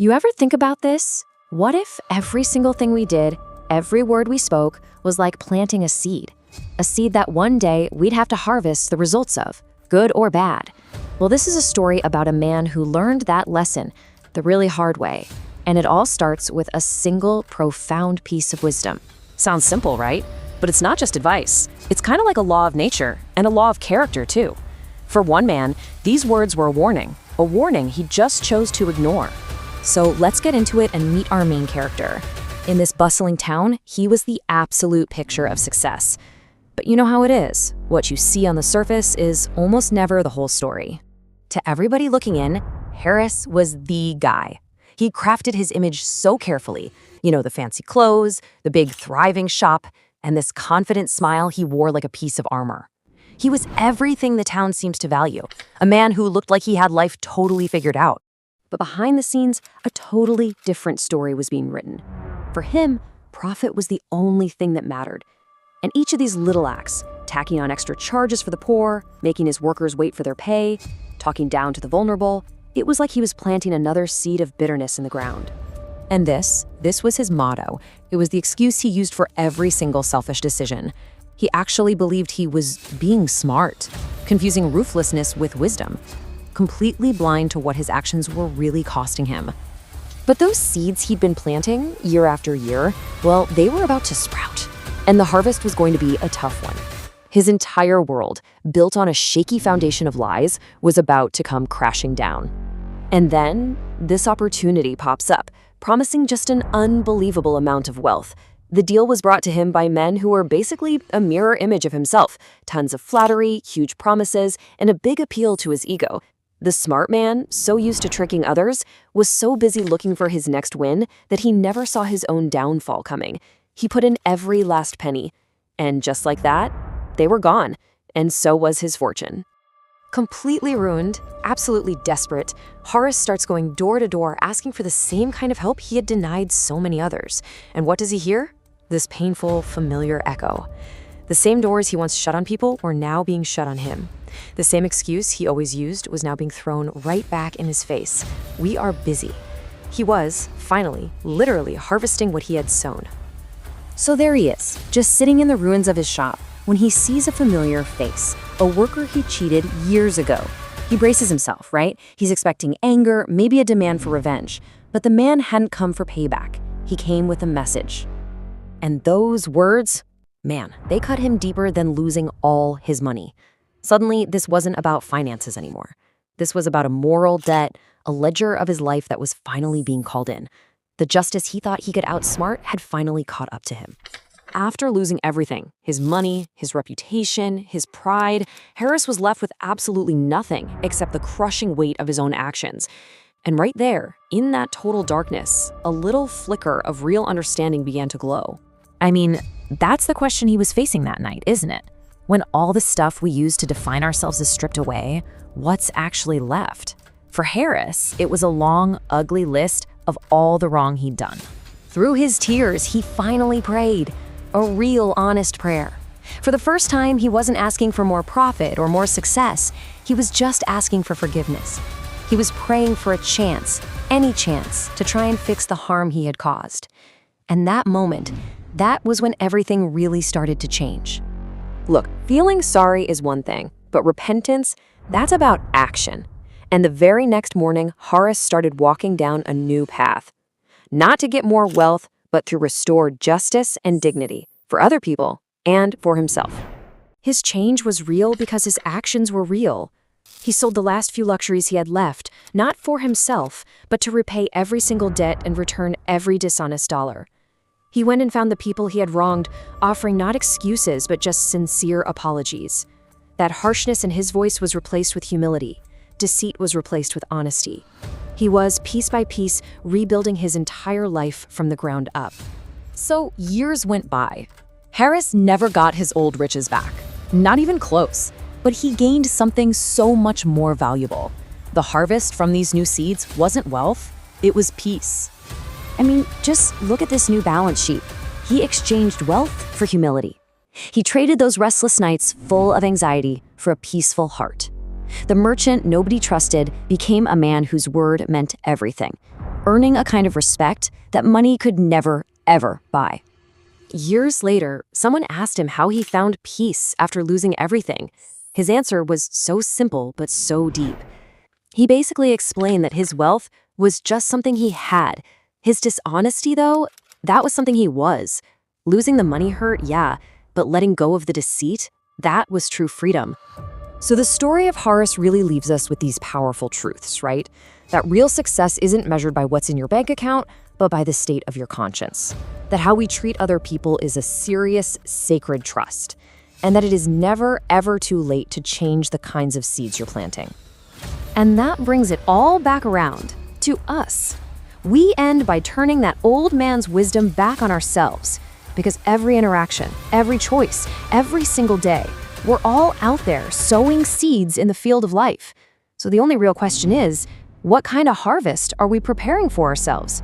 You ever think about this? What if every single thing we did, every word we spoke, was like planting a seed? A seed that one day we'd have to harvest the results of, good or bad. Well, this is a story about a man who learned that lesson the really hard way. And it all starts with a single profound piece of wisdom. Sounds simple, right? But it's not just advice. It's kind of like a law of nature and a law of character, too. For one man, these words were a warning he just chose to ignore. So let's get into it and meet our main character. In this bustling town, he was the absolute picture of success. But you know how it is. What you see on the surface is almost never the whole story. To everybody looking in, Harris was the guy. He crafted his image so carefully. You know, the fancy clothes, the big thriving shop, and this confident smile he wore like a piece of armor. He was everything the town seems to value. A man who looked like he had life totally figured out. But behind the scenes, a totally different story was being written. For him, profit was the only thing that mattered. And each of these little acts, tacking on extra charges for the poor, making his workers wait for their pay, talking down to the vulnerable, it was like he was planting another seed of bitterness in the ground. And this was his motto. It was the excuse he used for every single selfish decision. He actually believed he was being smart, confusing ruthlessness with wisdom, completely blind to what his actions were really costing him. But those seeds he'd been planting year after year, well, they were about to sprout, and the harvest was going to be a tough one. His entire world, built on a shaky foundation of lies, was about to come crashing down. And then, this opportunity pops up, promising just an unbelievable amount of wealth. The deal was brought to him by men who were basically a mirror image of himself. Tons of flattery, huge promises, and a big appeal to his ego. The smart man, so used to tricking others, was so busy looking for his next win that he never saw his own downfall coming. He put in every last penny. And just like that, they were gone. And so was his fortune. Completely ruined, absolutely desperate, Horace starts going door to door asking for the same kind of help he had denied so many others. And what does he hear? This painful, familiar echo. The same doors he once shut on people were now being shut on him. The same excuse he always used was now being thrown right back in his face. We are busy. He was, finally, literally harvesting what he had sown. So there he is, just sitting in the ruins of his shop, when he sees a familiar face, a worker he cheated years ago. He braces himself, right? He's expecting anger, maybe a demand for revenge. But the man hadn't come for payback. He came with a message. And those words, man, they cut him deeper than losing all his money. Suddenly, this wasn't about finances anymore. This was about a moral debt, a ledger of his life that was finally being called in. The justice he thought he could outsmart had finally caught up to him. After losing everything, his money, his reputation, his pride, Harris was left with absolutely nothing except the crushing weight of his own actions. And right there, in that total darkness, a little flicker of real understanding began to glow. I mean, that's the question he was facing that night, isn't it? When all the stuff we use to define ourselves is stripped away, what's actually left? For Harris, it was a long, ugly list of all the wrong he'd done. Through his tears, he finally prayed. A real, honest prayer. For the first time, he wasn't asking for more profit or more success. He was just asking for forgiveness. He was praying for a chance, any chance, to try and fix the harm he had caused. And that moment, that was when everything really started to change. Look, feeling sorry is one thing, but repentance, that's about action. And the very next morning, Horace started walking down a new path. Not to get more wealth, but to restore justice and dignity for other people and for himself. His change was real because his actions were real. He sold the last few luxuries he had left, not for himself, but to repay every single debt and return every dishonest dollar. He went and found the people he had wronged, offering not excuses, but just sincere apologies. That harshness in his voice was replaced with humility. Deceit was replaced with honesty. He was, piece by piece, rebuilding his entire life from the ground up. So years went by. Harris never got his old riches back. Not even close. But he gained something so much more valuable. The harvest from these new seeds wasn't wealth, it was peace. I mean, just look at this new balance sheet. He exchanged wealth for humility. He traded those restless nights full of anxiety for a peaceful heart. The merchant nobody trusted became a man whose word meant everything. earning a kind of respect that money could never, ever buy. Years later, someone asked him how he found peace after losing everything. His answer was so simple but so deep. He basically explained that his wealth was just something he had. His dishonesty, though, that was something he was. Losing the money hurt, yeah, but letting go of the deceit, that was true freedom. So the story of Horace really leaves us with these powerful truths, right? That real success isn't measured by what's in your bank account, but by the state of your conscience. That how we treat other people is a serious, sacred trust. And that it is never, ever too late to change the kinds of seeds you're planting. And that brings it all back around to us. We end by turning that old man's wisdom back on ourselves. Because every interaction, every choice, every single day, we're all out there sowing seeds in the field of life. So the only real question is, what kind of harvest are we preparing for ourselves?